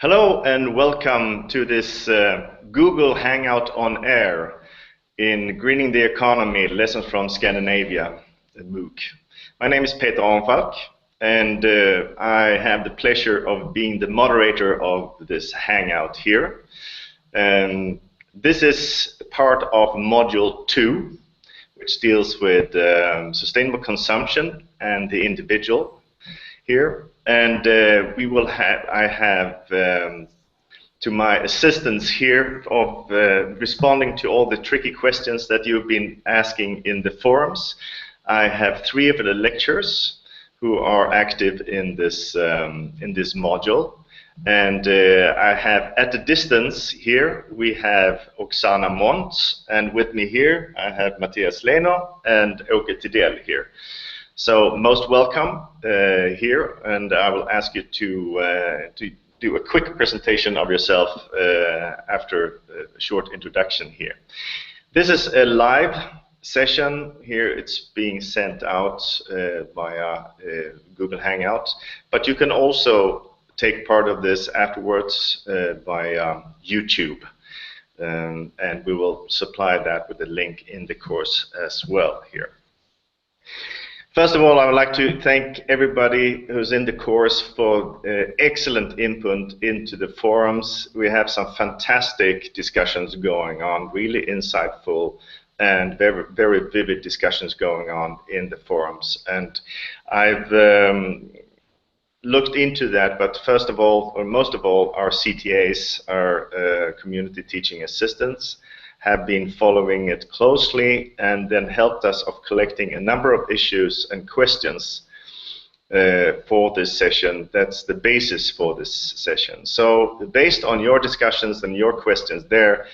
Hello and welcome to this Google Hangout on Air in Greening the Economy, Lessons from Scandinavia, the MOOC. My name is Peter Arnfalk and I have the pleasure of being the moderator of this Hangout here. And this is part of Module 2, which deals with sustainable consumption and the individual here. And I have to my assistance here of responding to all the tricky questions that you've been asking in the forums. I have 3 of the lecturers who are active in this module. And I have at the distance here, we have Oksana Mont, and with me here I have Matthias Lehner and Thidell here. So most welcome here, and I will ask you to do a quick presentation of yourself after a short introduction here. This is a live session here. It's being sent out via Google Hangout, but you can also take part of this afterwards via YouTube, and we will supply that with a link in the course as well here. First of all, I would like to thank everybody who's in the course for excellent input into the forums. We have some fantastic discussions going on, really insightful and very, very vivid discussions going on in the forums. And I've looked into that, but first of all, or most of all, our CTAs, our community teaching assistants, have been following it closely and then helped us of collecting a number of issues and questions for this session. That's the basis for this session. So based on your discussions and your questions there,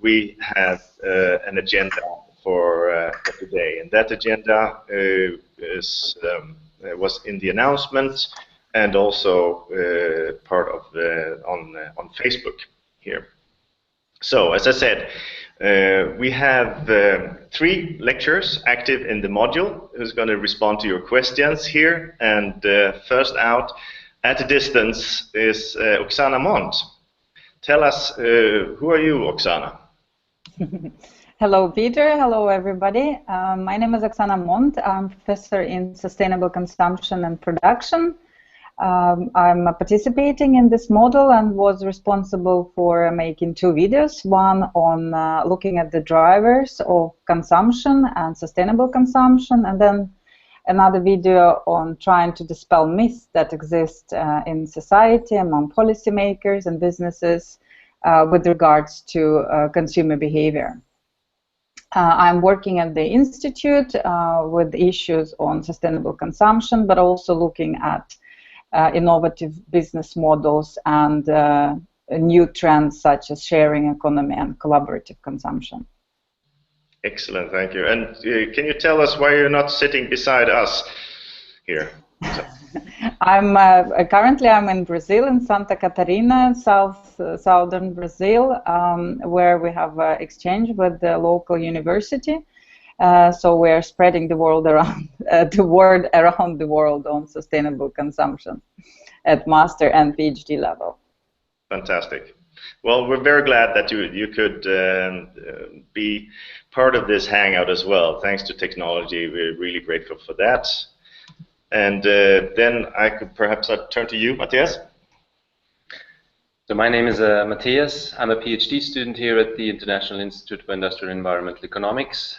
we have an agenda for today. And that agenda was in the announcement and also part of on Facebook here. So as I said, we have 3 lecturers active in the module who's going to respond to your questions here. And first out at a distance is Oksana Mont. Tell us, who are you, Oksana? Hello, Peter. Hello, everybody. My name is Oksana Mont. I'm professor in sustainable consumption and production. I'm participating in this model and was responsible for making 2 videos, one on looking at the drivers of consumption and sustainable consumption, and then another video on trying to dispel myths that exist in society among policymakers and businesses with regards to consumer behavior. I'm working at the Institute with issues on sustainable consumption, but also looking at innovative business models and new trends such as sharing economy and collaborative consumption. Excellent, thank you. And can you tell us why you're not sitting beside us here? Currently I'm in Brazil, in Santa Catarina, southern Brazil, where we have exchange with the local university. So we are spreading the word around the world on sustainable consumption at master and PhD level. Fantastic. Well, we're very glad that you could be part of this Hangout as well. Thanks to technology, we're really grateful for that. And then I could perhaps turn to you, Matthias. So my name is Matthias. I'm a PhD student here at the International Institute for Industrial and Environmental Economics.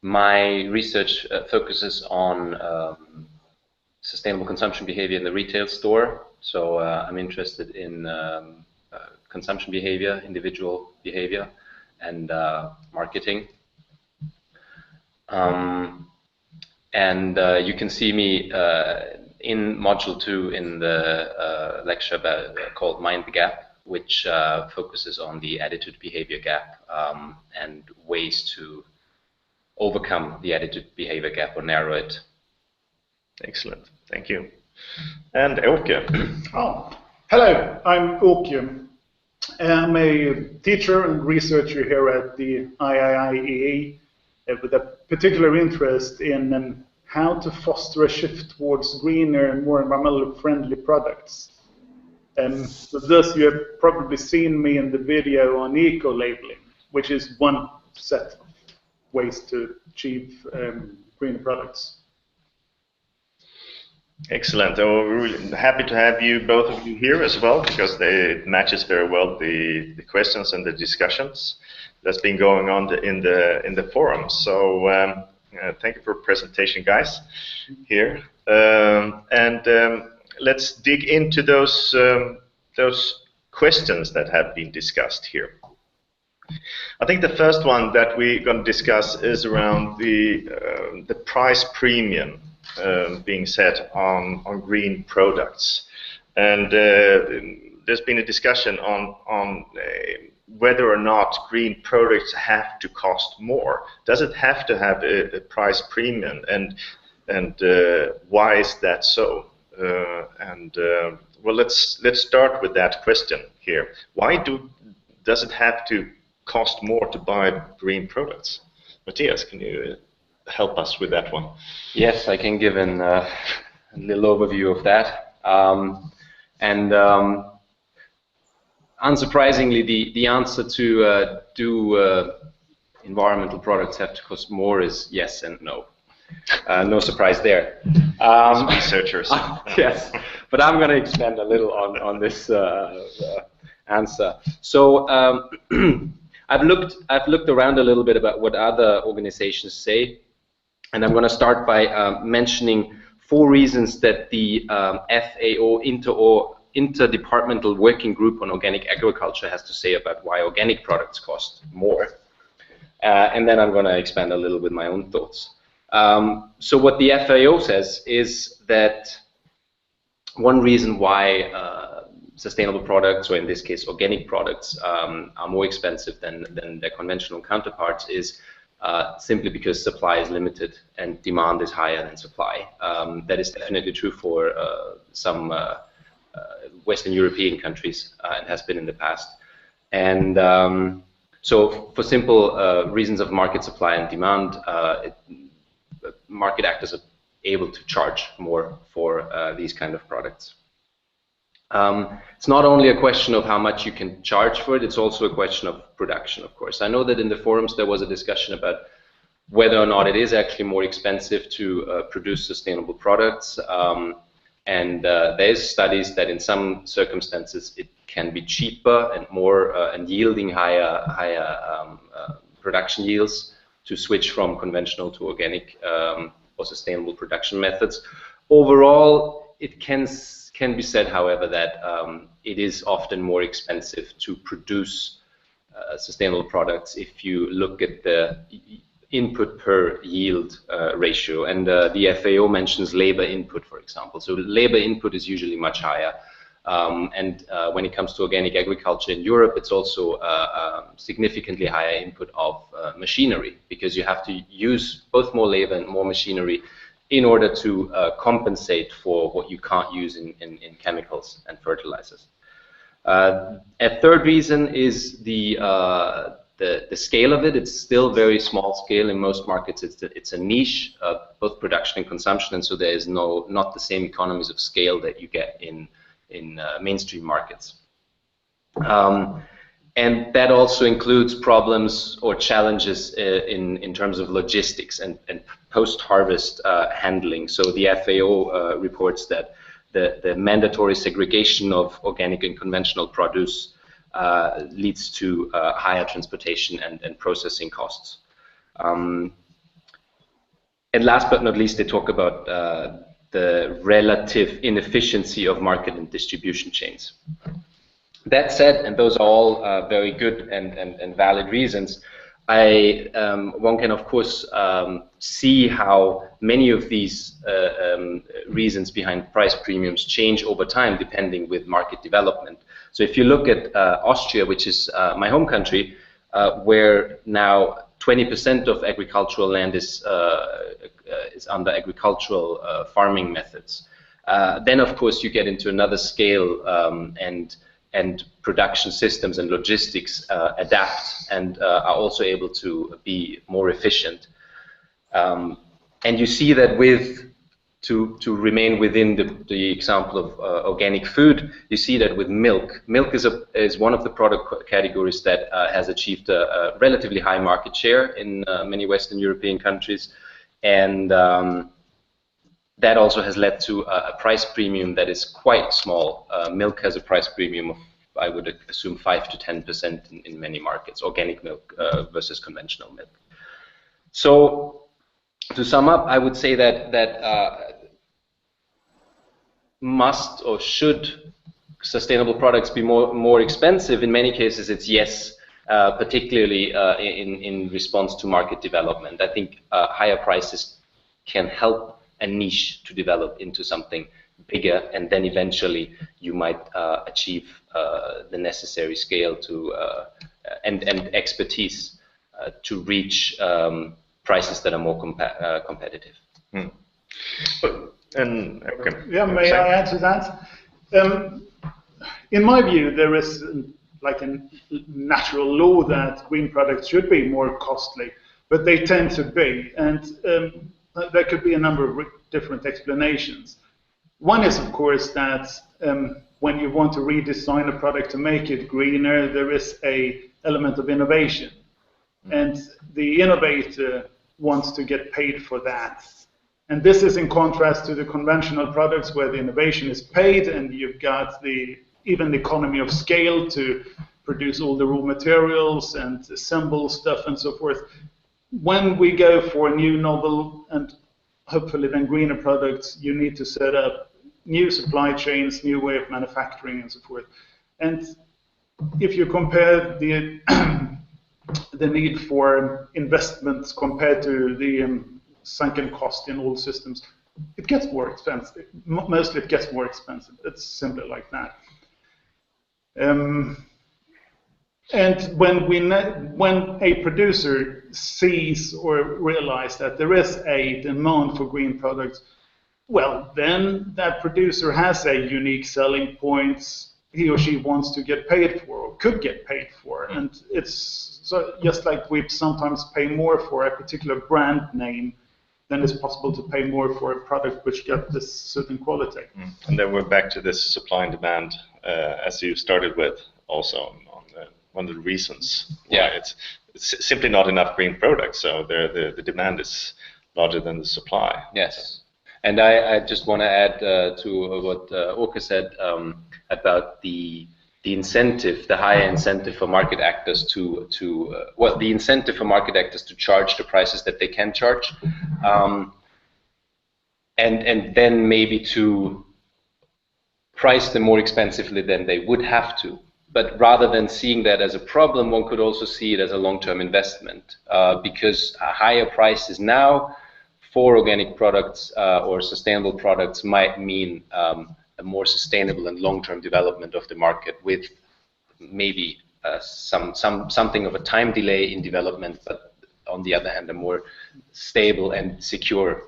My research focuses on sustainable consumption behavior in the retail store. So I'm interested in consumption behavior, individual behavior, and marketing. You can see me in Module 2 in the lecture called Mind the Gap, which focuses on the attitude-behavior gap and ways to overcome the attitude-behavior gap or narrow it. Excellent, thank you. And Åke. Oh, hello, I'm Åke. I'm a teacher and researcher here at the IIIEE with a particular interest in how to foster a shift towards greener and more environmentally friendly products. So thus you have probably seen me in the video on eco-labeling, which is one set of ways to achieve green products. Excellent. Oh, we're really happy to have you, both of you, here as well, because it matches very well the questions and the discussions that's been going on in the forum. So thank you for your presentation, guys, here. Let's dig into those questions that have been discussed here. I think the first one that we're going to discuss is around the price premium being set on green products, and there's been a discussion on whether or not green products have to cost more. Does it have to have a price premium, and why is that so? Well, let's start with that question here. Why does it have to cost more to buy green products? Matthias, can you help us with that one? Yes, I can give a little overview of that. Unsurprisingly, the answer to do environmental products have to cost more is yes and no. No surprise there. Researchers. Yes, but I'm going to expand a little on this answer. So I've looked around a little bit about what other organizations say, and I'm going to start by mentioning 4 reasons that the FAO Interdepartmental Working Group on Organic Agriculture has to say about why organic products cost more. And then I'm going to expand a little with my own thoughts. So what the FAO says is that one reason why sustainable products, or in this case organic products, are more expensive than their conventional counterparts is simply because supply is limited and demand is higher than supply. That is definitely true for some Western European countries and has been in the past. And so for simple reasons of market supply and demand, market actors are able to charge more for these kind of products. It's not only a question of how much you can charge for it, it's also a question of production, of course. I know that in the forums there was a discussion about whether or not it is actually more expensive to produce sustainable products. There's studies that in some circumstances it can be cheaper and more and yielding higher production yields to switch from conventional to organic or sustainable production methods. Overall, it can be said, however, that it is often more expensive to produce sustainable products if you look at the input per yield ratio. And the FAO mentions labor input, for example. So labor input is usually much higher. When it comes to organic agriculture in Europe, it's also significantly higher input of machinery, because you have to use both more labor and more machinery in order to compensate for what you can't use in chemicals and fertilizers. A third reason is the scale of it. It's still very small scale in most markets. It's a niche, both production and consumption, and so there is not the same economies of scale that you get in mainstream markets. And that also includes problems or challenges in terms of logistics and post-harvest handling. So the FAO reports that the mandatory segregation of organic and conventional produce leads to higher transportation and processing costs. And last but not least, they talk about the relative inefficiency of market and distribution chains. That said, and those are all very good and valid reasons, one can of course see how many of these reasons behind price premiums change over time depending with market development. So if you look at Austria, which is my home country, where now 20% of agricultural land is under agricultural farming methods, then of course you get into another scale and production systems and logistics adapt and are also able to be more efficient. And you see that with to remain within the example of organic food, you see that with milk. Milk is one of the product categories that has achieved a relatively high market share in many Western European countries, and that also has led to a price premium that is quite small. Milk has a price premium of, I would assume, 5 to 10% in many markets, organic milk versus conventional milk. So, to sum up, I would say that must or should sustainable products be more expensive? In many cases, it's yes, particularly in response to market development. I think higher prices can help a niche to develop into something bigger, and then eventually you might achieve the necessary scale to and expertise to reach prices that are more competitive. Hmm. Okay. Yeah, may I add to that? In my view, there is like a natural law that green products should be more costly, but they tend to be, and there could be a number of different explanations. One is, of course, that when you want to redesign a product to make it greener, there is an element of innovation, and the innovator wants to get paid for that. And this is in contrast to the conventional products where the innovation is paid and you've got even the economy of scale to produce all the raw materials and assemble stuff and so forth. When we go for new, novel, and hopefully then greener products, you need to set up new supply chains, new way of manufacturing and so forth. And if you compare the need for investments compared to the sunken cost in all systems, it gets more expensive. Mostly it gets more expensive. It's simply like that. And when a producer sees or realizes that there is a demand for green products, well, then that producer has a unique selling point he or she wants to get paid for or could get paid for. And it's so just like we sometimes pay more for a particular brand name than it's possible to pay more for a product which got this certain quality. And then we're back to this supply and demand, as you started with, also on one of the reasons. Yeah, it's simply not enough green products, so the demand is larger than the supply. Yes, and I just want to add to what Åke said about the incentive, the higher incentive for market actors the incentive for market actors to charge the prices that they can charge, and then maybe to price them more expensively than they would have to. But rather than seeing that as a problem, one could also see it as a long-term investment, because higher prices now for organic products or sustainable products might mean a more sustainable and long-term development of the market, with maybe something of a time delay in development, but on the other hand, a more stable and secure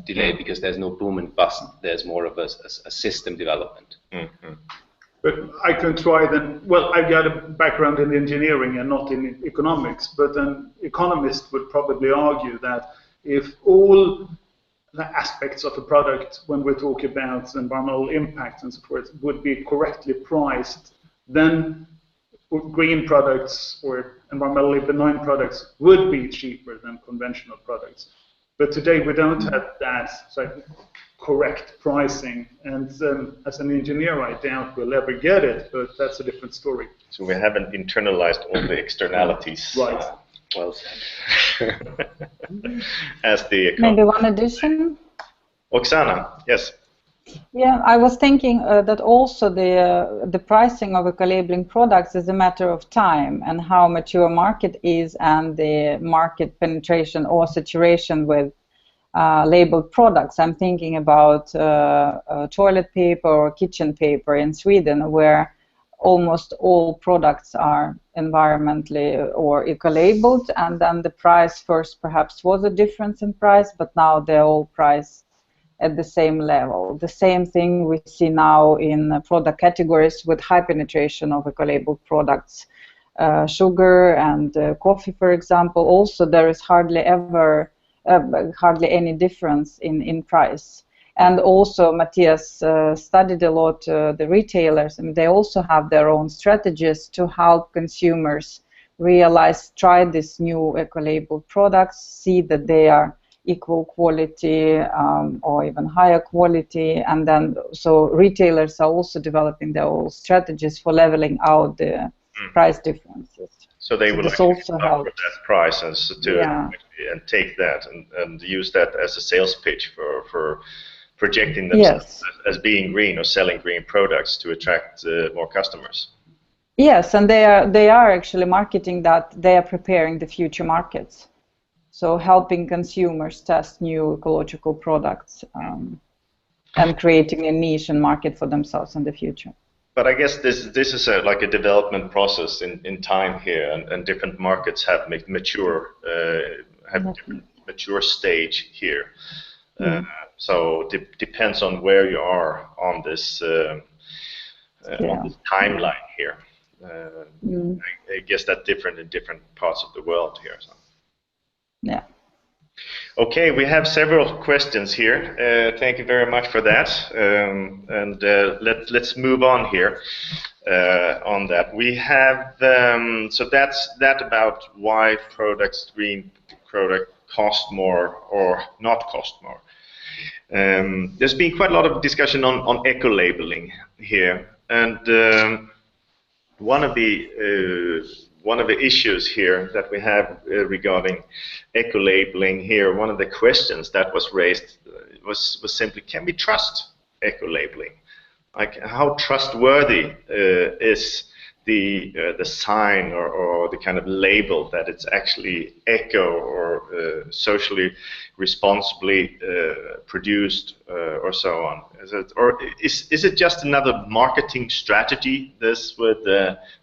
delay, because there's no boom and bust. There's more of a system development. Mm-hmm. But I can try then. Well, I've got a background in engineering and not in economics, but an economist would probably argue that if all the aspects of a product, when we talk about environmental impact and so forth, would be correctly priced, then green products or environmentally benign products would be cheaper than conventional products. But today we don't have that correct pricing, and as an engineer I doubt we'll ever get it, but that's a different story. So we haven't internalized all the externalities. Right. Well said. As the maybe one addition. Oksana, yes. Yeah, I was thinking that also the pricing of eco-labeling products is a matter of time and how mature market is, and the market penetration or saturation with labeled products. I'm thinking about toilet paper or kitchen paper in Sweden, where almost all products are environmentally or eco-labeled, and then the price first perhaps was a difference in price, but now they're all priced at the same level. The same thing we see now in product categories with high penetration of eco-labeled products, sugar and coffee, for example. Also, there is hardly any difference in price. And also Matthias studied a lot the retailers, and they also have their own strategies to help consumers realize, try these new eco-labeled products, see that they are equal quality or even higher quality, and then so retailers are also developing their own strategies for leveling out the price differences. So they will also help with that price and and take that and use that as a sales pitch for projecting themselves as being green or selling green products to attract more customers. Yes, and they are actually marketing that they are preparing the future markets. So helping consumers test new ecological products and creating a niche and market for themselves in the future. But I guess this is like a development process in time here, and different markets have mature different mature stage here. So depends on where you are on this timeline here. I guess that's different in different parts of the world here. So. Yeah. Okay, we have several questions here. Thank you very much for that. And let's move on here on that. We have so that's about why green product cost more or not cost more. There's been quite a lot of discussion on eco-labeling here, and one of the issues here that we have regarding eco-labeling here, one of the questions that was raised was simply, can we trust eco-labeling? Like, how trustworthy is the sign or the kind of label that it's actually eco or socially responsibly produced or so on? Is it just another marketing strategy, this with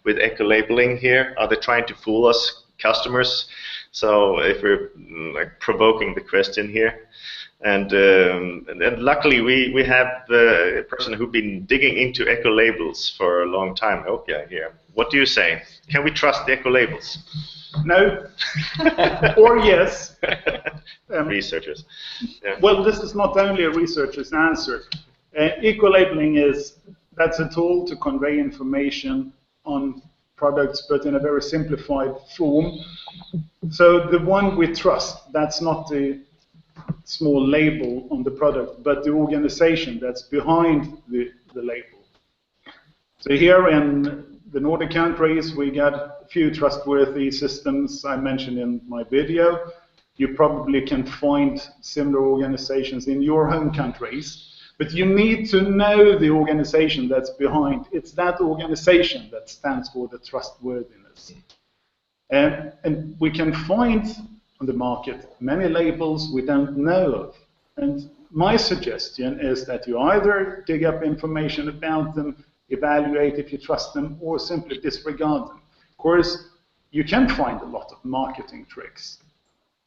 eco-labeling here? Are they trying to fool us customers? So if we're like provoking the question here. And luckily we have a person who's been digging into eco labels for a long time. Okay, here. What do you say? Can we trust the eco labels? No. Or yes. Researchers. Yeah. Well, this is not only a researcher's answer. Eco labeling that's a tool to convey information on products, but in a very simplified form. So the one we trust, that's not the small label on the product, but the organization that's behind the label. So here in the Nordic countries, we got a few trustworthy systems I mentioned in my video. You probably can find similar organizations in your home countries, but you need to know the organization that's behind. It's that organization that stands for the trustworthiness. And we can find on the market many labels we don't know of. And my suggestion is that you either dig up information about them, evaluate if you trust them, or simply disregard them. Of course, you can find a lot of marketing tricks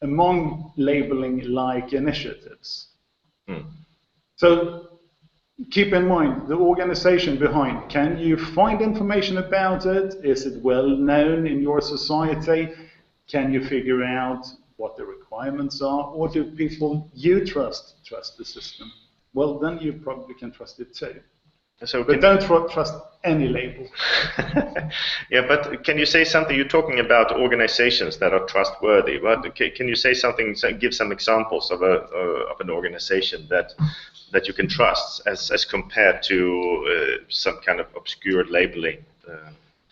among labeling-like initiatives. So keep in mind the organization behind. Can you find information about it? Is it well known in your society? Can you figure out what the requirements are? Or do people you trust the system? Well, then you probably can trust it too. So but don't trust any label. Yeah, but can you say something? You're talking about organizations that are trustworthy. But can you say something? Give some examples of an organization that you can trust, as compared to some kind of obscure labeling.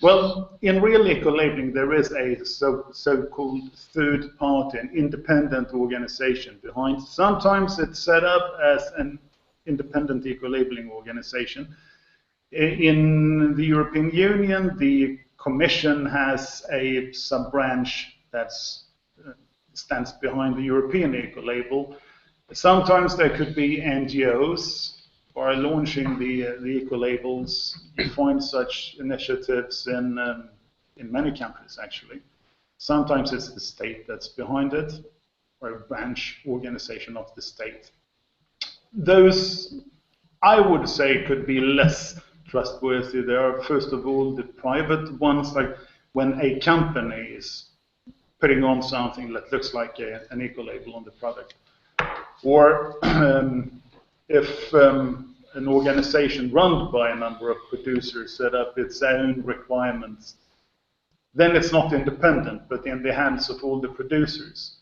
Well, in real eco-labeling, there is a so-called third party, an independent organization behind. Sometimes it's set up as an independent eco-labeling organization. In the European Union, the Commission has a sub-branch that stands behind the European eco-label. Sometimes there could be NGOs who are launching the eco-labels. You find such initiatives in many countries, actually. Sometimes it's the state that's behind it, or a branch organization of the state. Those, I would say, could be less trustworthy. There are, first of all, the private ones, like when a company is putting on something that looks like an eco-label on the product. Or if an organization run by a number of producers set up its own requirements, then it's not independent, but in the hands of all the producers.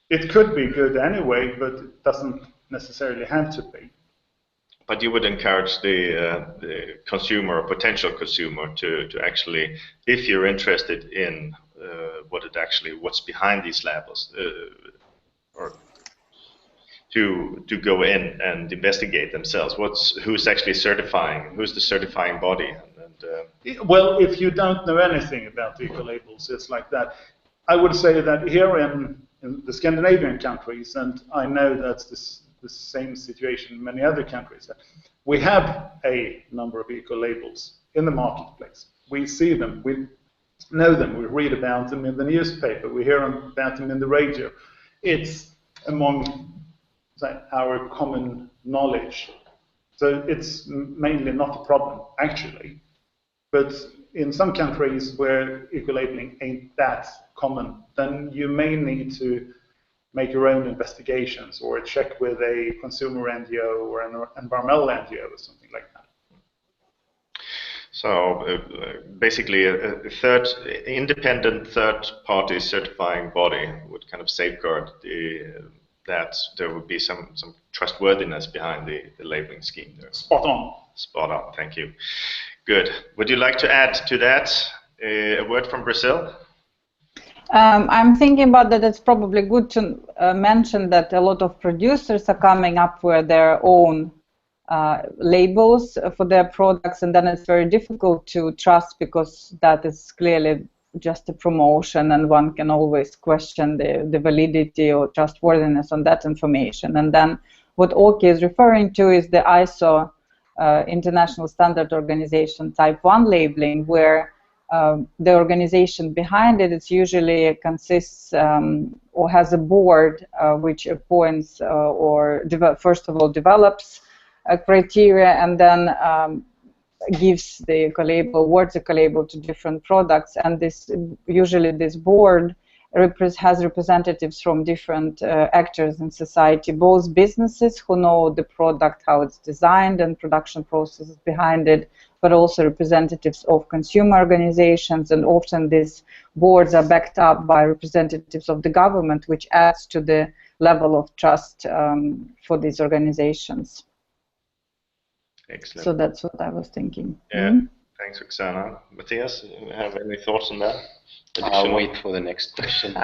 It could be good anyway, but it doesn't necessarily have to be. But you would encourage the consumer or potential consumer to actually, if you're interested in what's behind these labels, or to go in and investigate themselves. Who's actually certifying? Who's the certifying body? Well, if you don't know anything about eco-labels, it's like that. I would say that here in the Scandinavian countries, and I know that's the same situation in many other countries, we have a number of eco-labels in the marketplace. We see them, we know them, we read about them in the newspaper, we hear about them in the radio. It's among our common knowledge. So it's mainly not a problem, actually. But in some countries where eco-labeling ain't that common, then you may need to make your own investigations or check with a consumer NGO or an environmental NGO or something like that. So basically a independent third-party certifying body would kind of safeguard that there would be some trustworthiness behind the labeling scheme there. Spot on. Spot on, thank you. Good. Would you like to add to that a word from Brazil? I'm thinking about that. It's probably good to mention that a lot of producers are coming up with their own labels for their products, and then it's very difficult to trust because that is clearly just a promotion, and one can always question the validity or trustworthiness on that information. And then what Åke is referring to is the ISO International Standard Organization Type 1 labeling, where the organization behind it, it's usually consists or has a board which appoints or first of all develops a criteria and then gives the eco-label, awards the eco-label to different products. And this usually this board has representatives from different actors in society, both businesses who know the product, how it's designed and production processes behind it, but also representatives of consumer organizations, and often these boards are backed up by representatives of the government, which adds to the level of trust for these organizations. Excellent. So that's what I was thinking. Yeah, thanks, Oksana. Matthias, have any thoughts on that? I'll wait for the next question.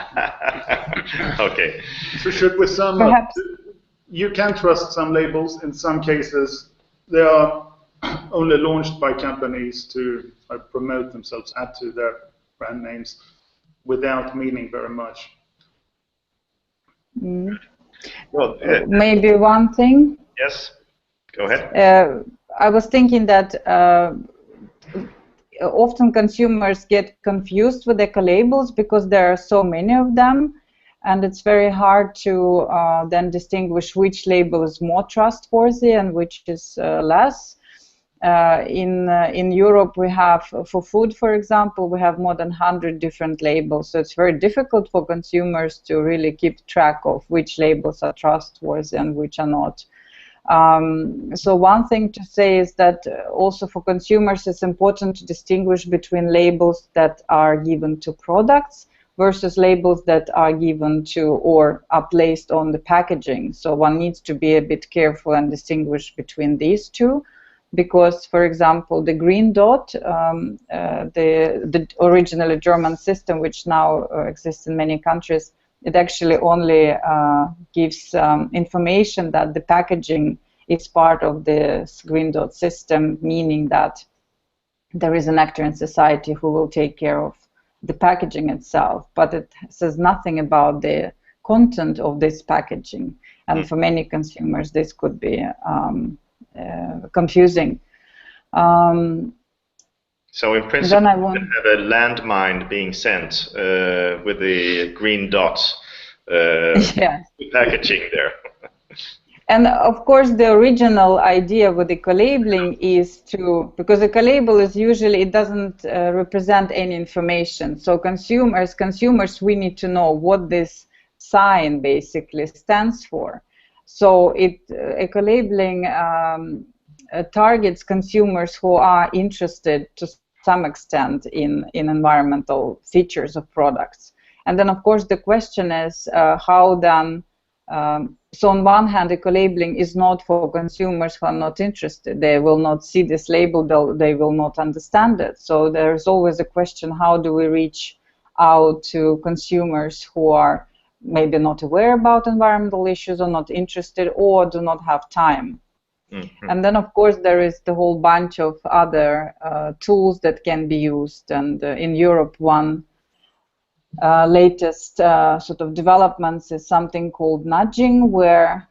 Okay. So should we sum up? You can trust some labels. In some cases, they are only launched by companies to promote themselves, add to their brand names, without meaning very much. Well, maybe one thing. Yes, go ahead. I was thinking that often consumers get confused with eco-labels because there are so many of them, and it's very hard to then distinguish which label is more trustworthy and which is less. In Europe, we have, for food, for example, we have more than 100 different labels, so it's very difficult for consumers to really keep track of which labels are trustworthy and which are not. So one thing to say is that also for consumers it's important to distinguish between labels that are given to products versus labels that are given to or are placed on the packaging. So one needs to be a bit careful and distinguish between these two, because, for example, the green dot, the originally German system, which now exists in many countries, it actually only gives information that the packaging is part of this green dot system, meaning that there is an actor in society who will take care of the packaging itself, but it says nothing about the content of this packaging. And for many consumers, this could be confusing. So in principle, you can have a landmine being sent with the green dot packaging there. And of course, the original idea with eco-labeling is to, because eco-label is usually, it doesn't represent any information. So consumers, we need to know what this sign basically stands for. So eco-labeling targets consumers who are interested to some extent in environmental features of products. And then, of course, the question is how then. So on one hand, eco-labeling is not for consumers who are not interested. They will not see this label, they will not understand it. So there's always a question, how do we reach out to consumers who are maybe not aware about environmental issues or not interested or do not have time. Mm-hmm. And then, of course, there is the whole bunch of other tools that can be used. And in Europe, one latest sort of developments is something called nudging, where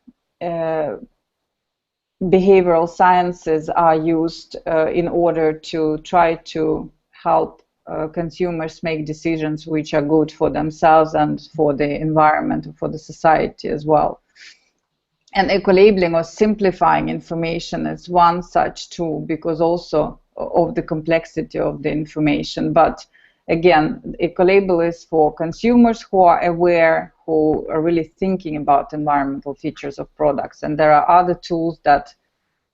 behavioral sciences are used in order to try to help consumers make decisions which are good for themselves and for the environment and for the society as well. And eco-labeling or simplifying information is one such tool, because also of the complexity of the information. But again, eco-label is for consumers who are aware, who are really thinking about environmental features of products. And there are other tools that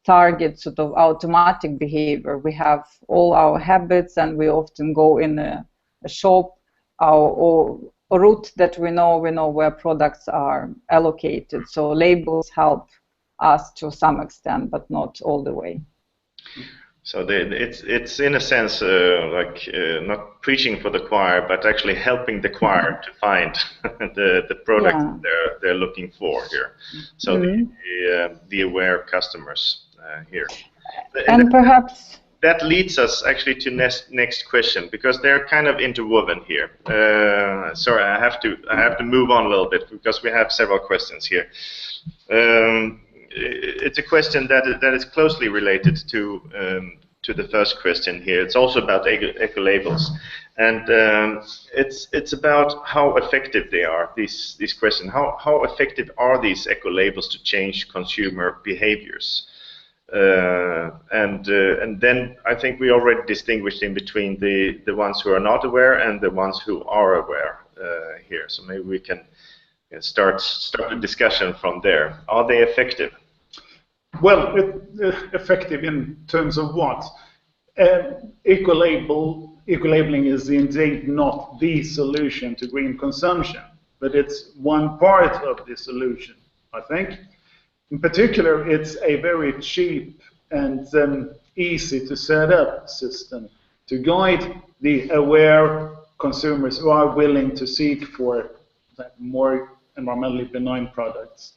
target sort of automatic behavior. We have all our habits, and we often go in a shop or a route that we know where products are allocated. So labels help us to some extent, but not all the way. So it's in a sense not preaching for the choir, but actually helping the choir to find the product they're looking for here. So the aware customers here. And perhaps that leads us actually to next question, because they're kind of interwoven here. Sorry, I have to move on a little bit because we have several questions here. It's a question that is closely related to the first question here. It's also about eco labels, and it's about how effective they are. These questions: how effective are these eco labels to change consumer behaviors? And then I think we already distinguished in between the ones who are not aware and the ones who are aware here. So maybe we can start the discussion from there. Are they effective? Well, effective in terms of what? Eco-labeling is indeed not the solution to green consumption, but it's one part of the solution, I think. In particular, it's a very cheap and easy to set up system to guide the aware consumers who are willing to seek for more environmentally benign products.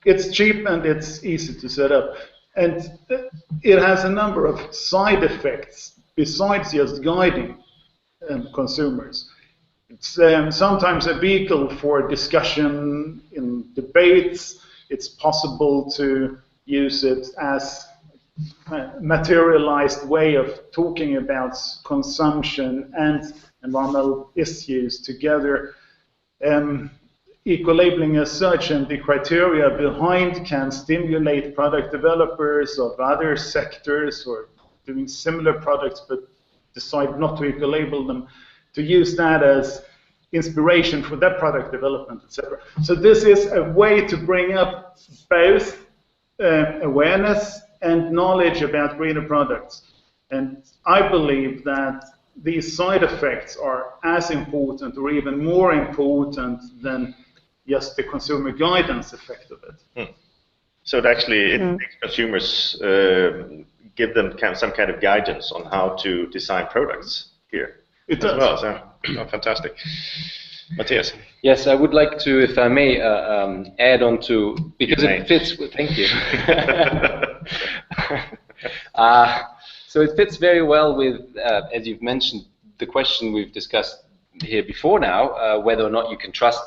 It's cheap and it's easy to set up. And it has a number of side effects besides just guiding consumers. It's sometimes a vehicle for discussion in debates. It's possible to use it as a materialized way of talking about consumption and environmental issues together. Eco-labeling as such and the criteria behind can stimulate product developers of other sectors or doing similar products but decide not to eco-label them, to use that as inspiration for their product development, etc. So this is a way to bring up both awareness and knowledge about greener products. And I believe that these side effects are as important or even more important than just the consumer guidance effect of it. So it actually makes consumers give them some kind of guidance on how to design products here. It does. Well, so, fantastic. Matthias. Yes, I would like to, if I may, add on to, because it fits with, thank you. So it fits very well with, as you've mentioned, the question we've discussed here before now, whether or not you can trust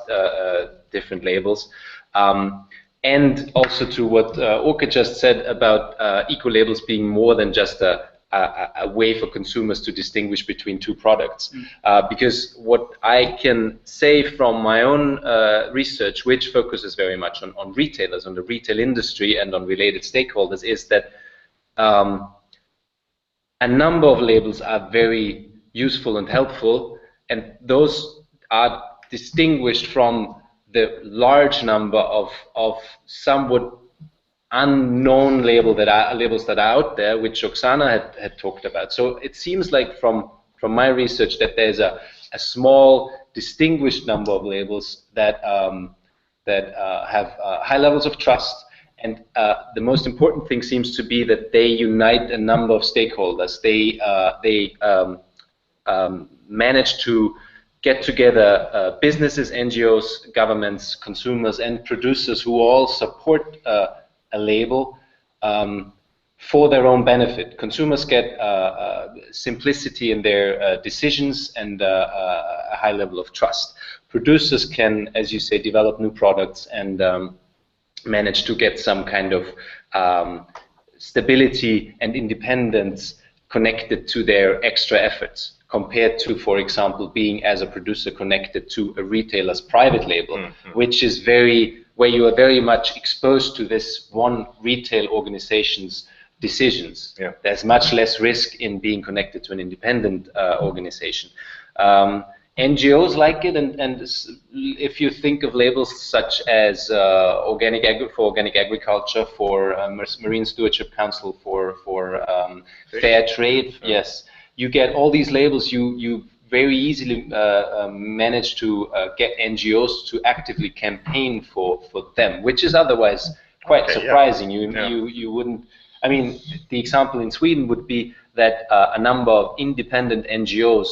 different labels. And also to what Orke just said about eco-labels being more than just a way for consumers to distinguish between two products. Because what I can say from my own research, which focuses very much on retailers, on the retail industry and on related stakeholders, is that a number of labels are very useful and helpful, and those are distinguished from the large number of somewhat unknown labels that are out there, which Oksana had talked about. So it seems like from my research that there's a small distinguished number of labels that have high levels of trust, and the most important thing seems to be that they unite a number of stakeholders. They manage to get together businesses, NGOs, governments, consumers, and producers who all support a label for their own benefit. Consumers get simplicity in their decisions and a high level of trust. Producers can, as you say, develop new products and manage to get some kind of stability and independence connected to their extra efforts, compared to, for example, being as a producer connected to a retailer's private label, which is where you are very much exposed to this one retail organization's decisions. Yeah. There's much less risk in being connected to an independent organization. NGOs like it, and if you think of labels such as organic agriculture, for Marine Stewardship Council, for fair trade, yes, you get all these labels. You very easily manage to get NGOs to actively campaign for them, which is otherwise quite surprising. Yeah. You wouldn't. I mean, the example in Sweden would be that a number of independent NGOs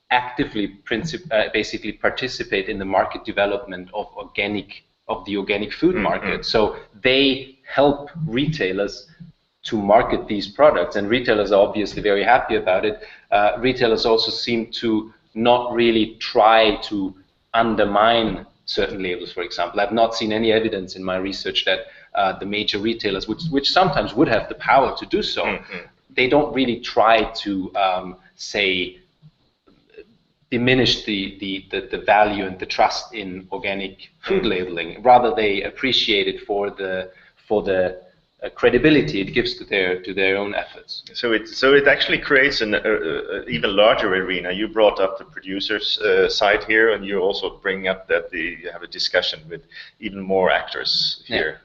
actively basically participate in the market development of the organic food market. So they help retailers to market these products, and retailers are obviously very happy about it. Retailers also seem to not really try to undermine certain labels, for example. I've not seen any evidence in my research that the major retailers, which sometimes would have the power to do so, they don't really try to say diminish the value and the trust in organic food labeling. Rather, they appreciate it for the credibility it gives to their own efforts. So it actually creates an even larger arena. You brought up the producers' side here, and you also bring up that you have a discussion with even more actors here,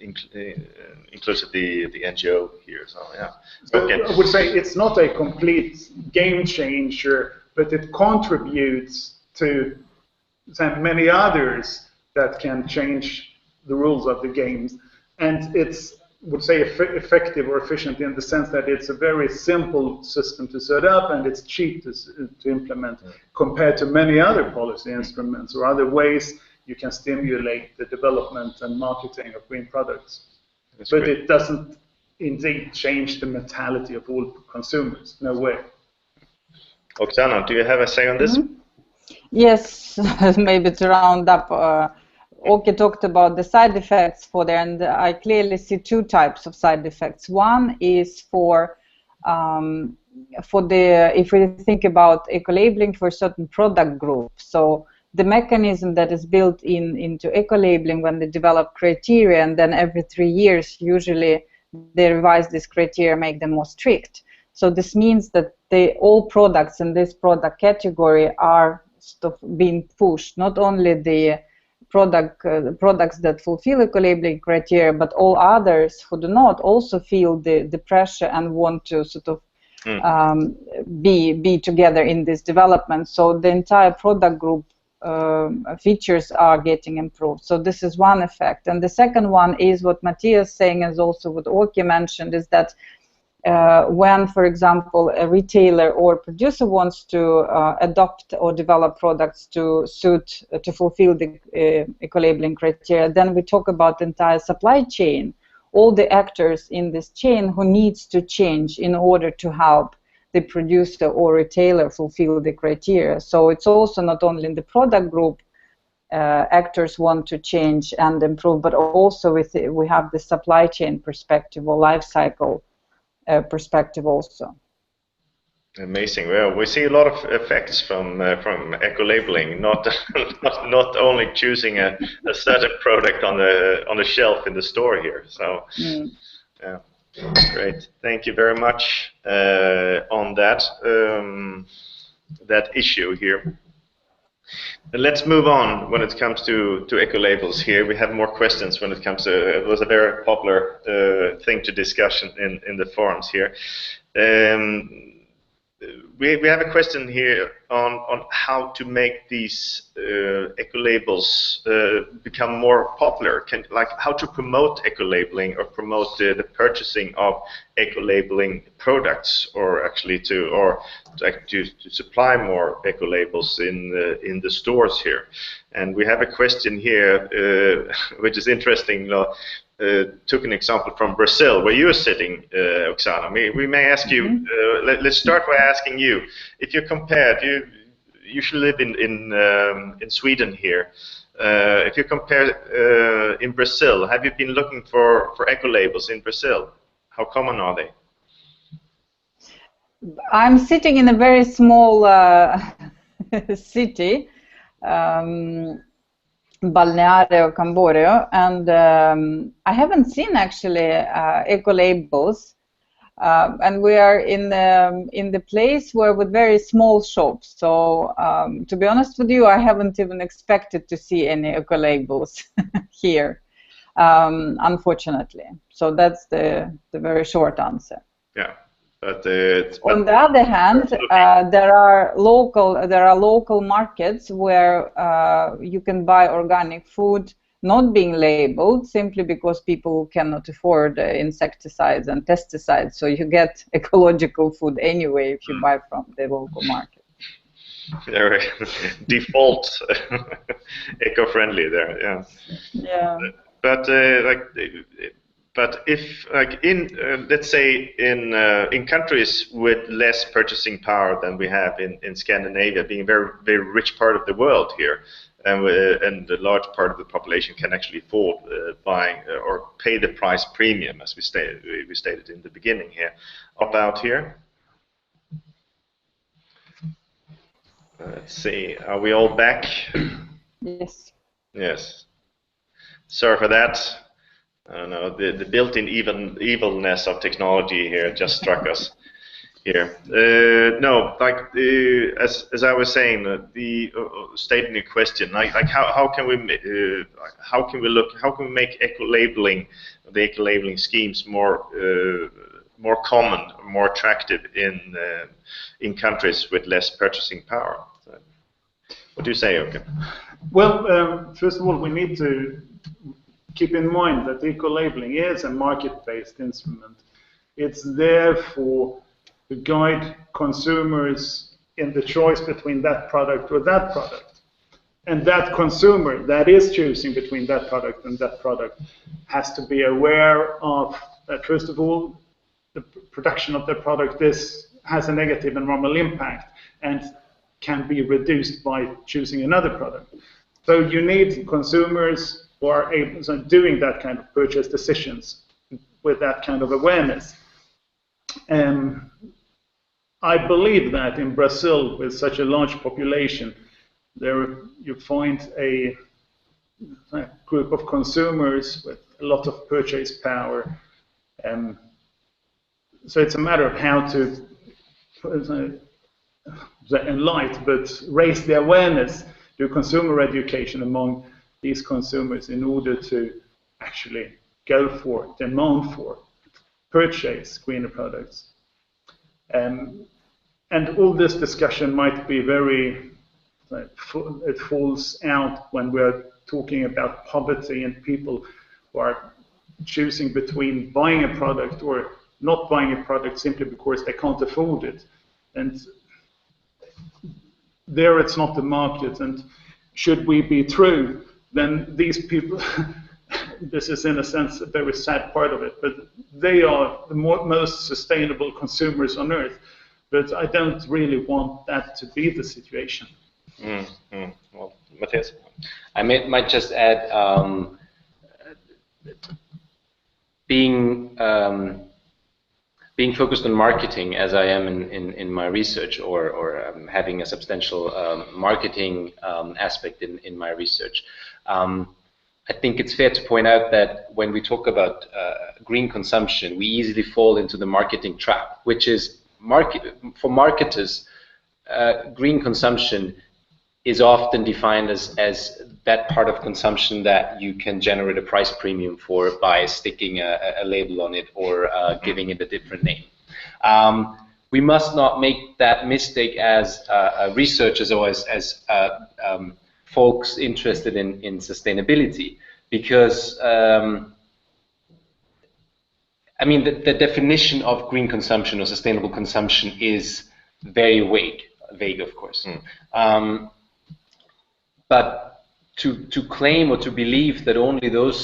inclusive the NGO here. So yeah. Okay. I would say it's not a complete game changer, but it contributes to many others that can change the rules of the games. And it's, would say, effective or efficient in the sense that it's a very simple system to set up, and it's cheap to implement compared to many other policy instruments or other ways you can stimulate the development and marketing of green products. That's but great. It doesn't indeed change the mentality of all consumers. No way. Oksana, do you have a say on this? Yes, maybe to round up. Åke talked about the side effects for there, and I clearly see two types of side effects. One is for if we think about eco-labeling for a certain product group. So the mechanism that is built into eco-labeling when they develop criteria, and then every 3 years usually they revise this criteria, make them more strict. So this means that all products in this product category are being pushed, not only the products that fulfill eco-labeling criteria, but all others who do not also feel the pressure and want to sort of be together in this development. So the entire product group features are getting improved. So this is one effect. And the second one is what Matthias is saying, is also what Åke mentioned, is that when, for example, a retailer or producer wants to adopt or develop products to fulfill the eco-labeling criteria, then we talk about the entire supply chain, all the actors in this chain who needs to change in order to help the producer or retailer fulfill the criteria. So it's also not only in the product group actors want to change and improve, but also we have the supply chain perspective or life cycle perspective also. Amazing. Well, we see a lot of effects from eco-labeling, not only choosing a certain product on the shelf in the store here. So, yeah, great. Thank you very much on that issue here. Let's move on when it comes to eco-labels here. We have more questions when it comes to, it was a very popular thing to discuss in the forums here. We have a question here on how to make these eco-labels become more popular. Like how to promote eco-labeling or promote the purchasing of eco-labeling products, or actually to supply more eco-labels in the stores here. And we have a question here which is interesting. Took an example from Brazil, where you're sitting, Oksana. We may ask you. Let's start by asking you, if you compared, you should live in Sweden here. If you compare in Brazil, have you been looking for eco labels in Brazil? How common are they? I'm sitting in a very small city. Balneario Camboriú, and I haven't seen actually eco labels, and we are in the place where with very small shops. So to be honest with you, I haven't even expected to see any eco labels here, unfortunately. So that's the very short answer. Yeah. But on the other hand, there are local markets where you can buy organic food not being labeled simply because people cannot afford insecticides and pesticides. So you get ecological food anyway if you buy from the local market. They're default eco-friendly there, yeah. Yeah. But if, like, let's say in countries with less purchasing power than we have in Scandinavia, being a very, very rich part of the world here, and a large part of the population can actually afford buying or pay the price premium, as we stated in the beginning here. About here. Let's see, are we all back? Yes. Yes. Sorry for that. I don't know, the built-in evilness of technology here just struck us here. No, like as I was saying, stating a question, like how can we make eco-labeling, the eco-labeling schemes more common, more attractive in countries with less purchasing power? So, what do you say, Oke? Well, first of all, we need to keep in mind that eco-labeling is a market-based instrument. It's there to guide consumers in the choice between that product or that product. And that consumer that is choosing between that product and that product has to be aware of that, first of all, the production of the product has a negative environmental impact and can be reduced by choosing another product. So you need consumers who are able to doing that kind of purchase decisions with that kind of awareness. I believe that in Brazil, with such a large population, there you find a group of consumers with a lot of purchase power. So it's a matter of how to enlighten, but raise the awareness, do consumer education among these consumers in order to actually go for, demand for, purchase greener products. And all this discussion might be very, it falls out when we're talking about poverty and people who are choosing between buying a product or not buying a product simply because they can't afford it. And there it's not the market. And should we be true, then these people, this is in a sense a very sad part of it, but they are the most sustainable consumers on earth. But I don't really want that to be the situation. Well, Matthias? I might just add, being focused on marketing as I am in my research, or having a substantial marketing aspect in my research, I think it's fair to point out that when we talk about green consumption, we easily fall into the marketing trap, which is for marketers, green consumption is often defined as that part of consumption that you can generate a price premium for by sticking a label on it or giving it a different name. We must not make that mistake as researchers or as folks interested in sustainability, because I mean, the definition of green consumption or sustainable consumption is very vague, of course. But to claim or to believe that only those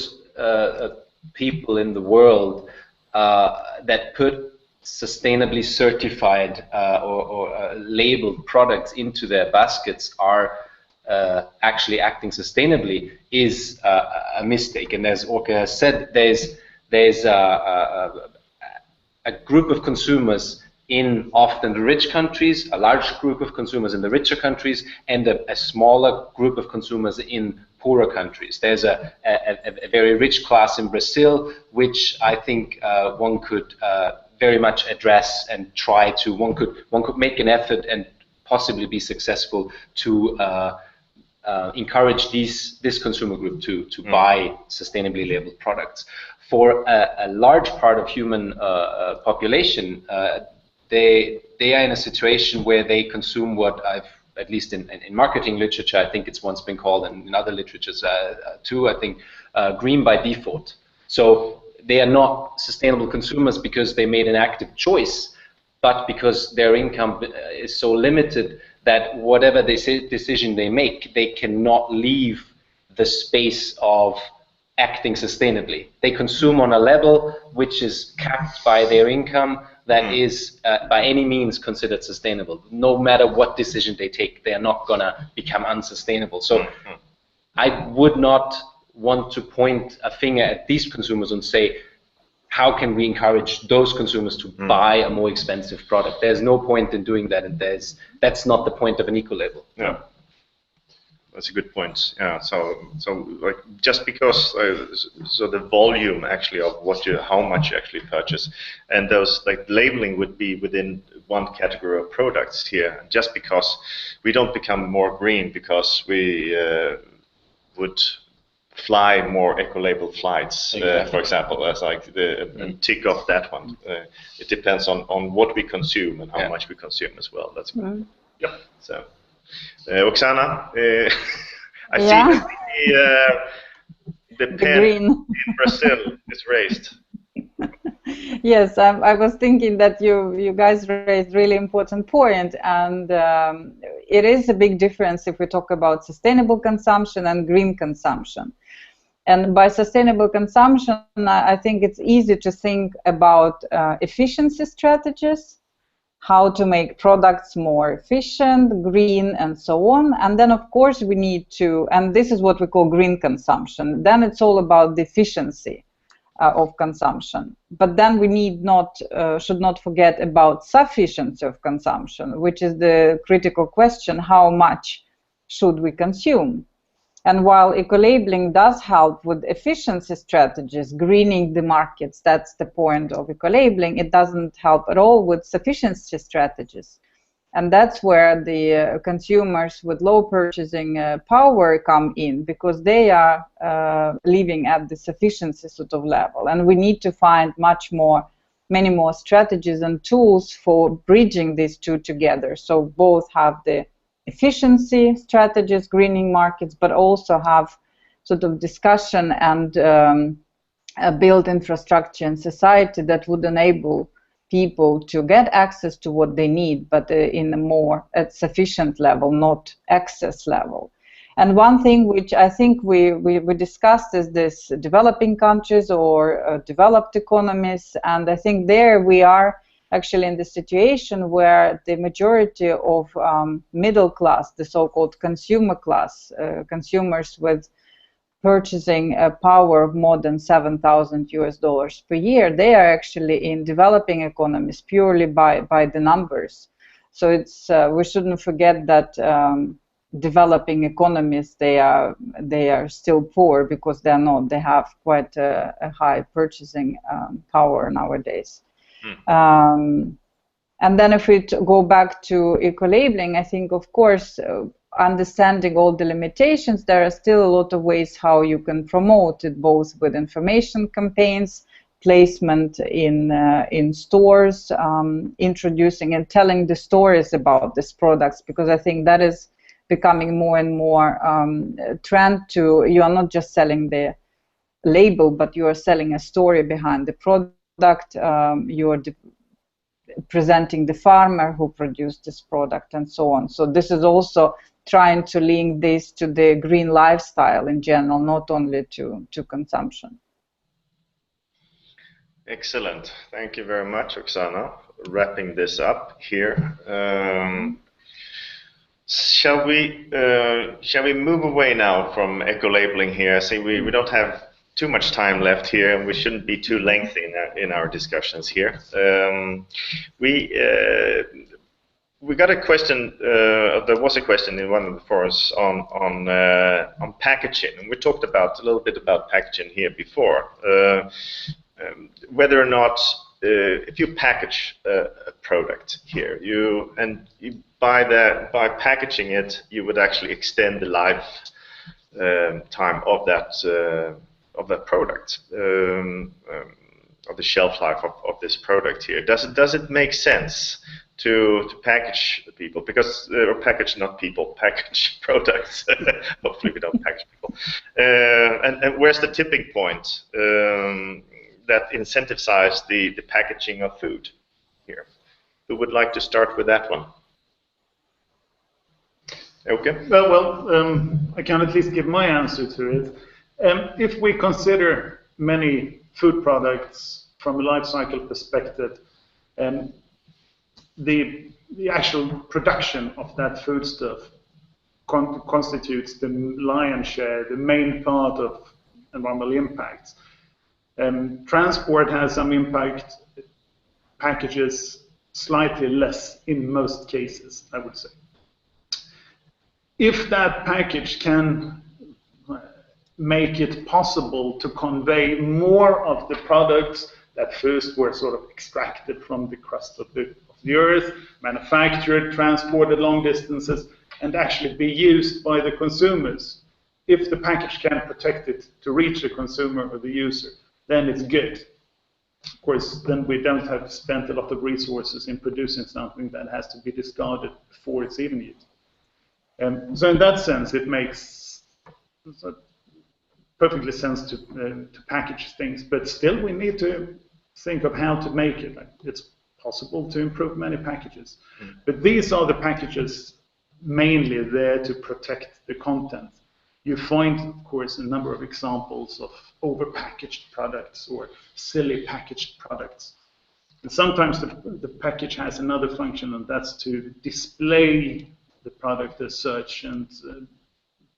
people in the world that put sustainably certified or labeled products into their baskets are actually acting sustainably is a mistake. And as Orke has said, there's a group of consumers in often the rich countries, a large group of consumers in the richer countries, and a smaller group of consumers in poorer countries. There's a very rich class in Brazil, which I think one could very much address and try to, one could make an effort and possibly be successful to encourage this consumer group to buy sustainably labeled products. For a large part of human population, they are in a situation where they consume what I've, at least in marketing literature, I think it's once been called, and in other literatures too, I think, green by default. So they are not sustainable consumers because they made an active choice, but because their income is so limited that whatever decision they make, they cannot leave the space of acting sustainably. They consume on a level which is capped by their income that is by any means considered sustainable. No matter what decision they take, they are not going to become unsustainable. So I would not want to point a finger at these consumers and say, how can we encourage those consumers to buy a more expensive product? There's no point in doing that, and that's not the point of an eco-label. Yeah. That's a good point. Yeah. So like just because so the volume actually of how much you actually purchase, and those like labeling would be within one category of products here. Just because we don't become more green because we would fly more eco-label flights, exactly. For example, as like the tick off that one. It depends on what we consume and how much we consume as well. That's good. Yep. So. Oksana, I see the pen in Brazil is raised. Yes, I was thinking that you guys raised really important point, and it is a big difference if we talk about sustainable consumption and green consumption. And by sustainable consumption, I think it's easy to think about efficiency strategies, how to make products more efficient, green, and so on. And then, of course, we need to, and this is what we call green consumption. Then it's all about the efficiency of consumption. But then we should not forget about sufficiency of consumption, which is the critical question: how much should we consume? And while eco-labeling does help with efficiency strategies, greening the markets, that's the point of eco-labeling, it doesn't help at all with sufficiency strategies. And that's where the consumers with low purchasing power come in, because they are living at the sufficiency sort of level. And we need to find many more strategies and tools for bridging these two together. So both have the efficiency strategies, greening markets, but also have sort of discussion and build infrastructure in society that would enable people to get access to what they need, but in a more sufficient level, not excess level. And one thing which I think we discussed is this developing countries or developed economies, and I think there we are actually in the situation where the majority of middle class, the so-called consumer class, consumers with purchasing power of more than $7,000 per year, they are actually in developing economies purely by the numbers. So it's we shouldn't forget that developing economies, they are still poor because they have quite a high purchasing power nowadays. And then if we go back to eco-labeling, I think, of course, understanding all the limitations, there are still a lot of ways how you can promote it, both with information campaigns, placement in stores, introducing and telling the stories about these products, because I think that is becoming more and more trend to, you are not just selling the label, but you are selling a story behind the product, you are presenting the farmer who produced this product and so on. So this is also trying to link this to the green lifestyle in general, not only to consumption. Excellent. Thank you very much, Oksana. Wrapping this up here. Shall we move away now from eco-labeling here? I see we don't have too much time left here, and we shouldn't be too lengthy in our discussions here. We got a question. There was a question in one of the forums on packaging. We talked a little bit about packaging here before. Whether or not, if you package a product here, by packaging it, you would actually extend the life time of that product, of the shelf life of this product here. Does it make sense to package people, because or package not people, package products? Hopefully we don't package people. And where's the tipping point that incentivizes the packaging of food here? Who would like to start with that one? Okay. Well, I can at least give my answer to it. If we consider many food products from a life cycle perspective, the actual production of that foodstuff constitutes the lion's share, the main part of environmental impacts. Transport has some impact, packages slightly less in most cases, I would say. If that package can make it possible to convey more of the products that first were sort of extracted from the crust of the earth, manufactured, transported long distances, and actually be used by the consumers, if the package can protect it to reach the consumer or the user, then it's good. Of course, then we don't have spent a lot of resources in producing something that has to be discarded before it's even used. So in that sense, it makes perfectly sense to package things, but still we need to think of how to make it. It's possible to improve many packages, but these are the packages mainly there to protect the content. You find, of course, a number of examples of over-packaged products or silly packaged products. And sometimes the package has another function, and that's to display the product as such, and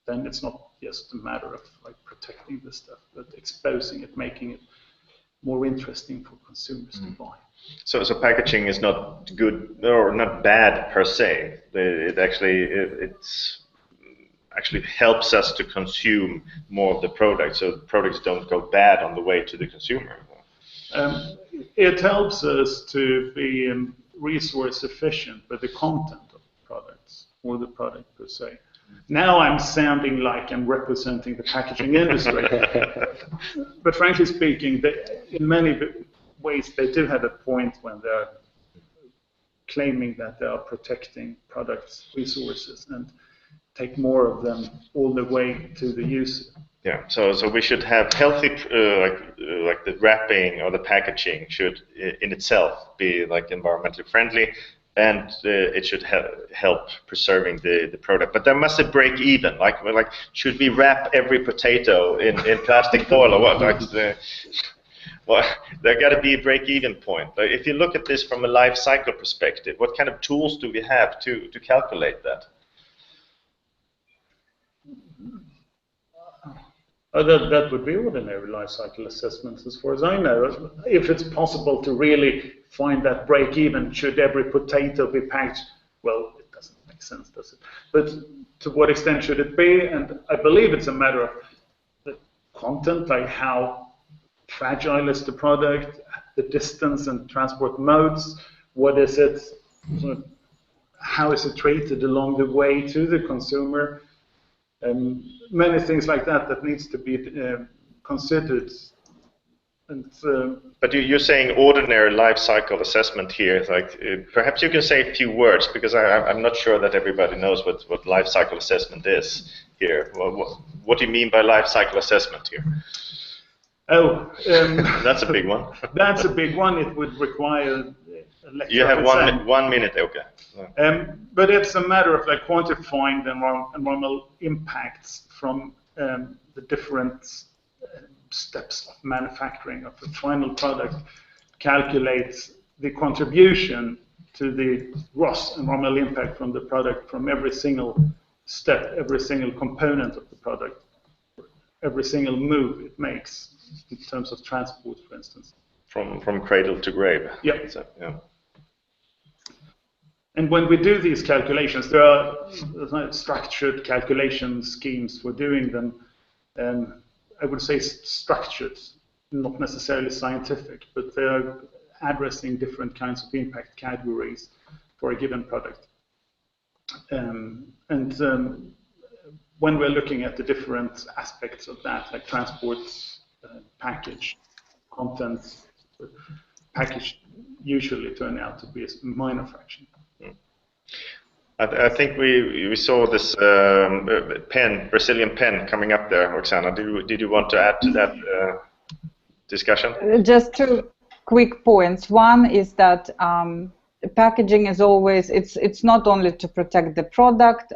then it's not just a matter of like protecting the stuff, but exposing it, making it more interesting for consumers to buy. So packaging is not good or not bad per se. It actually helps us to consume more of the product, so the products don't go bad on the way to the consumer. It helps us to be resource efficient with the content of products or the product per se. Now I'm sounding like I'm representing the packaging industry, but frankly speaking, in many ways they do have a point when they're claiming that they are protecting products' resources and take more of them all the way to the user. Yeah, so we should have healthy, like the wrapping or the packaging should in itself be like environmentally friendly, and it should help preserving the product. But there must be break even. Like should we wrap every potato in plastic foil or what? Well, there got to be a break even point. Like, if you look at this from a life cycle perspective, what kind of tools do we have to calculate that? That would be ordinary life cycle assessments, as far as I know. If it's possible to really find that break even, should every potato be packed? Well, it doesn't make sense, does it? But to what extent should it be? And I believe it's a matter of the content, like how fragile is the product, the distance and transport modes, what is it? how is it treated along the way to the consumer? Many things like that needs to be considered. And, but you're saying ordinary life cycle assessment here. Like perhaps you can say a few words, because I'm not sure that everybody knows what life cycle assessment is here. What do you mean by life cycle assessment here? Oh, that's a big one. That's a big one. It would require a lecture. You have 1 minute, okay. But it's a matter of like quantifying the environmental impacts from the different steps of manufacturing of the final product, calculates the contribution to the gross environmental impact from the product from every single step, every single component of the product, every single move it makes in terms of transport, for instance. From cradle to grave. Yeah. So, yeah. And when we do these calculations, there are structured calculation schemes for doing them. I would say structured, not necessarily scientific, but they are addressing different kinds of impact categories for a given product. And when we're looking at the different aspects of that, like transport, package, contents, package usually turn out to be a minor fraction. I think we saw this Brazilian pen coming up there, Oksana. Did you want to add to that discussion? Just 2 quick points. One is that packaging is always, it's not only to protect the product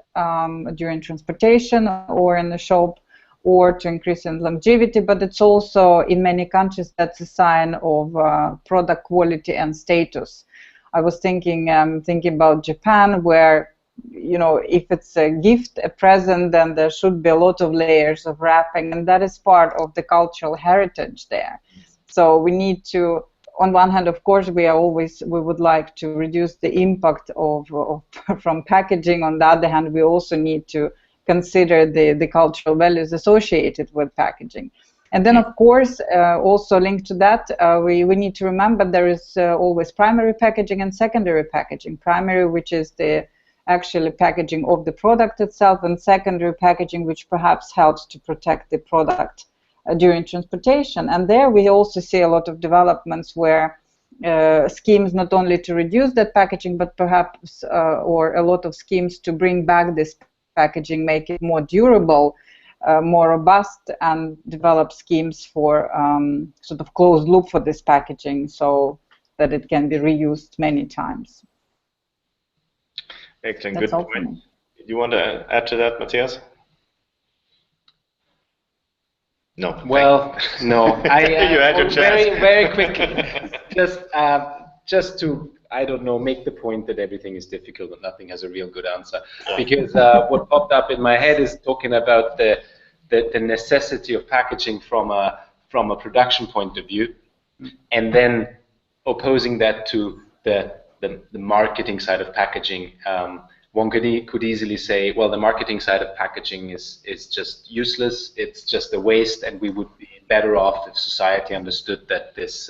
during transportation or in the shop or to increase in longevity, but it's also, in many countries, that's a sign of product quality and status. I was thinking about Japan, where, you know, if it's a gift, a present, then there should be a lot of layers of wrapping, and that is part of the cultural heritage there. So we need to, on one hand, of course, we would like to reduce the impact from packaging. On the other hand, we also need to consider the cultural values associated with packaging. And then, of course, also linked to that, we need to remember there is always primary packaging and secondary packaging. Primary, which is the actually packaging of the product itself, and secondary packaging, which perhaps helps to protect the product during transportation. And there we also see a lot of developments where schemes not only to reduce that packaging, but perhaps, or a lot of schemes to bring back this packaging, make it more durable, more robust, and develop schemes for sort of closed loop for this packaging so that it can be reused many times. Excellent, good point. Do you want to add to that, Matthias? No. Well, no. I you had your chance. Very quickly. Just to, I don't know, make the point that everything is difficult and nothing has a real good answer. Yeah. Because what popped up in my head is talking about the necessity of packaging from a production point of view, and then opposing that to the marketing side of packaging. One could easily say, well, the marketing side of packaging is just useless, it's just a waste, and we would be better off if society understood that this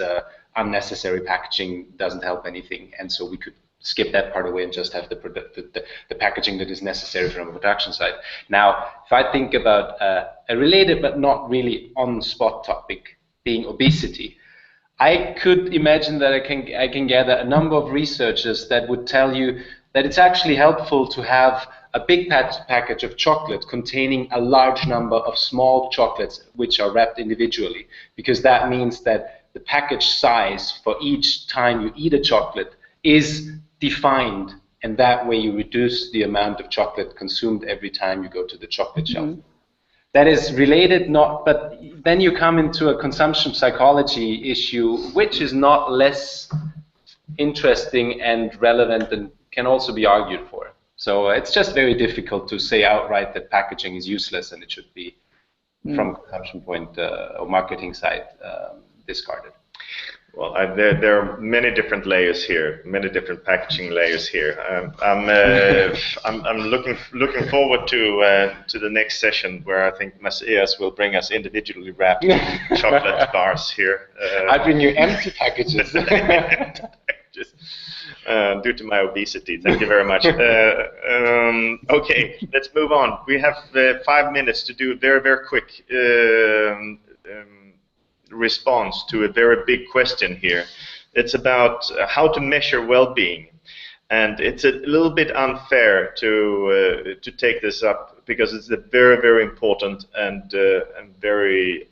unnecessary packaging doesn't help anything, and so we could skip that part away and just have the packaging that is necessary from a production side. Now, if I think about a related but not really on-spot topic, being obesity, I could imagine that I can gather a number of researchers that would tell you that it's actually helpful to have a big package of chocolate containing a large number of small chocolates which are wrapped individually, because that means that the package size for each time you eat a chocolate is defined, and that way you reduce the amount of chocolate consumed every time you go to the chocolate shelf. That is related, but then you come into a consumption psychology issue, which is not less interesting and relevant and can also be argued for. So it's just very difficult to say outright that packaging is useless and it should be, from a consumption point or marketing side, discarded. Well, there are many different layers here, many different packaging layers here. I'm looking forward to the next session, where I think Matthias will bring us individually wrapped chocolate bars here. I bring you empty packages. due to my obesity. Thank you very much. Okay, let's move on. We have 5 minutes to do a very, very quick response to a very big question here. It's about how to measure well-being. And it's a little bit unfair to take this up because it's a very, very important and very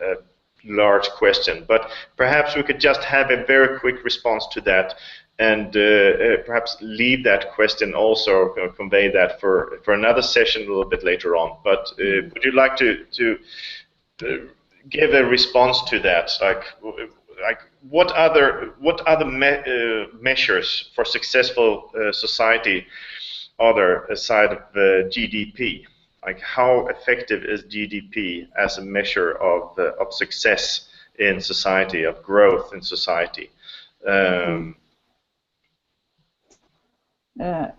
large question. But perhaps we could just have a very quick response to that, and perhaps leave that question also, or convey that for another session a little bit later on. But would you like to give a response to that? Like what other measures for successful society are there aside of GDP? Like, how effective is GDP as a measure of success in society, of growth in society?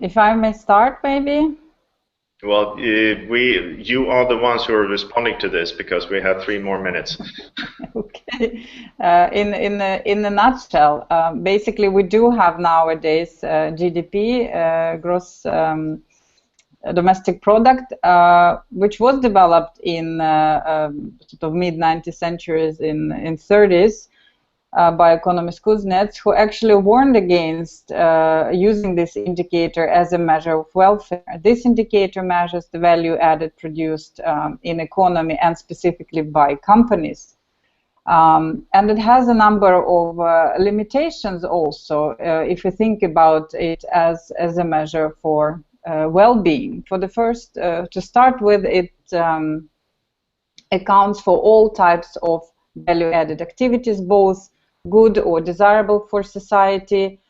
If I may start, maybe. Well, you are the ones who are responding to this because we have 3 more minutes. Okay. In a nutshell, basically we do have nowadays GDP, gross domestic product, which was developed in sort of mid-19th centuries, in 30s. By economist Kuznets, who actually warned against using this indicator as a measure of welfare. This indicator measures the value added produced in economy and specifically by companies. And it has a number of limitations also, if you think about it as a measure for well-being. For the first, to start with, it accounts for all types of value-added activities, both good or desirable for society,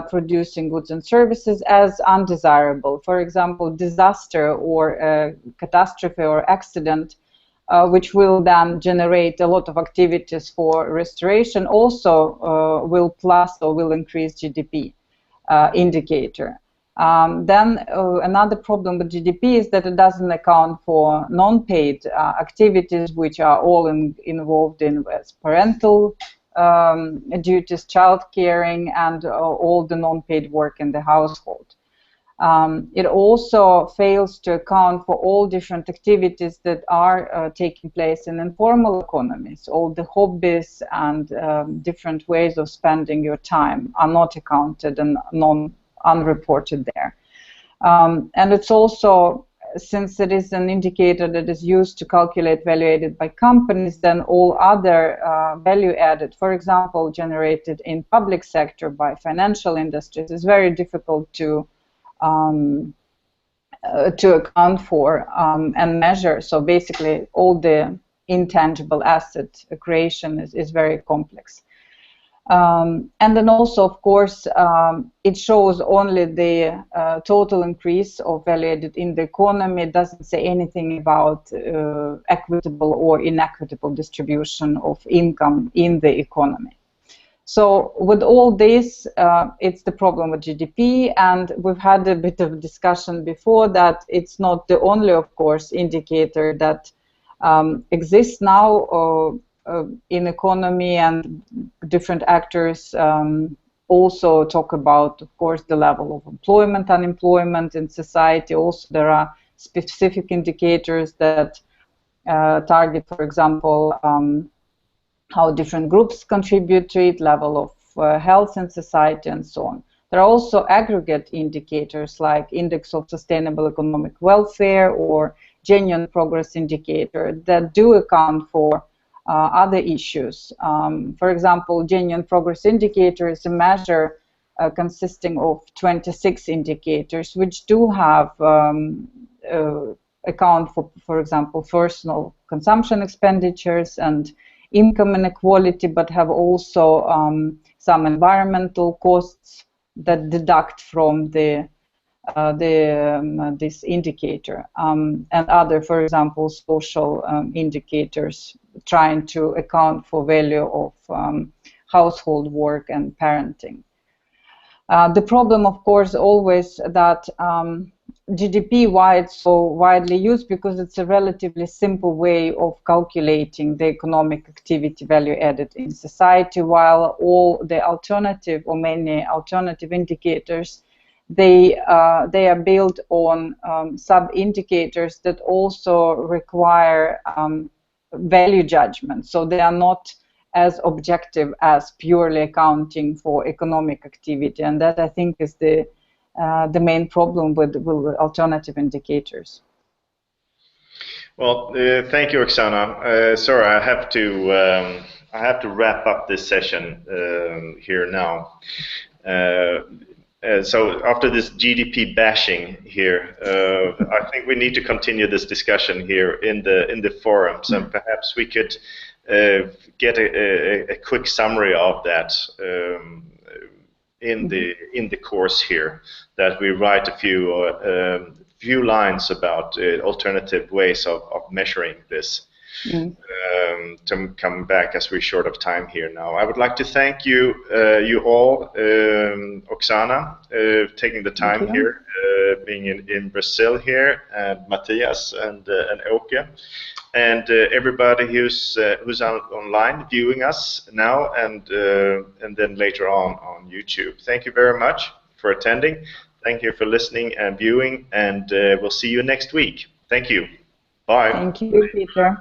producing goods and services, as undesirable. For example, disaster or catastrophe or accident, which will then generate a lot of activities for restoration, also will plus or will increase GDP indicator. Then another problem with GDP is that it doesn't account for non-paid activities, which are all involved in parental duties, child caring, and all the non-paid work in the household. It also fails to account for all different activities that are taking place in informal economies. All the hobbies and different ways of spending your time are not accounted and unreported there. And it's also, since it is an indicator that is used to calculate value added by companies, then all other value added, for example, generated in public sector by financial industries, is very difficult to account for and measure. So basically, all the intangible asset creation is very complex. And then also, of course, it shows only the total increase of value added in the economy. It doesn't say anything about equitable or inequitable distribution of income in the economy. So with all this, it's the problem with GDP, and we've had a bit of a discussion before that it's not the only, of course, indicator that exists now in economy, and different actors also talk about, of course, the level of employment, unemployment in society. Also, there are specific indicators that target, for example, how different groups contribute to it, level of health in society, and so on. There are also aggregate indicators like Index of Sustainable Economic Welfare or Genuine Progress Indicator that do account for other issues. For example, Genuine Progress Indicator is a measure consisting of 26 indicators, which do have account for example, personal consumption expenditures and income inequality, but have also some environmental costs that deduct from this indicator, and other, for example, social indicators trying to account for value of household work and parenting. The problem, of course, always that GDP, why it's so widely used, because it's a relatively simple way of calculating the economic activity value added in society, while all the alternative or many alternative indicators, they are built on sub-indicators that also require value judgment. So they are not as objective as purely accounting for economic activity, and that I think is the main problem with alternative indicators. Well, thank you, Oksana. Sorry, I have to wrap up this session here now. So after this GDP bashing here, I think we need to continue this discussion here in the forums, and perhaps we could get a quick summary of that in the course here, that we write a few lines about alternative ways of measuring this. To come back, as we're short of time here now. I would like to thank you, you all, Oksana, taking the time here, being in Brazil here, and Matthias and Åke, and everybody who's online viewing us now, and then later on YouTube. Thank you very much for attending. Thank you for listening and viewing, and we'll see you next week. Thank you. Bye. Thank you, Peter.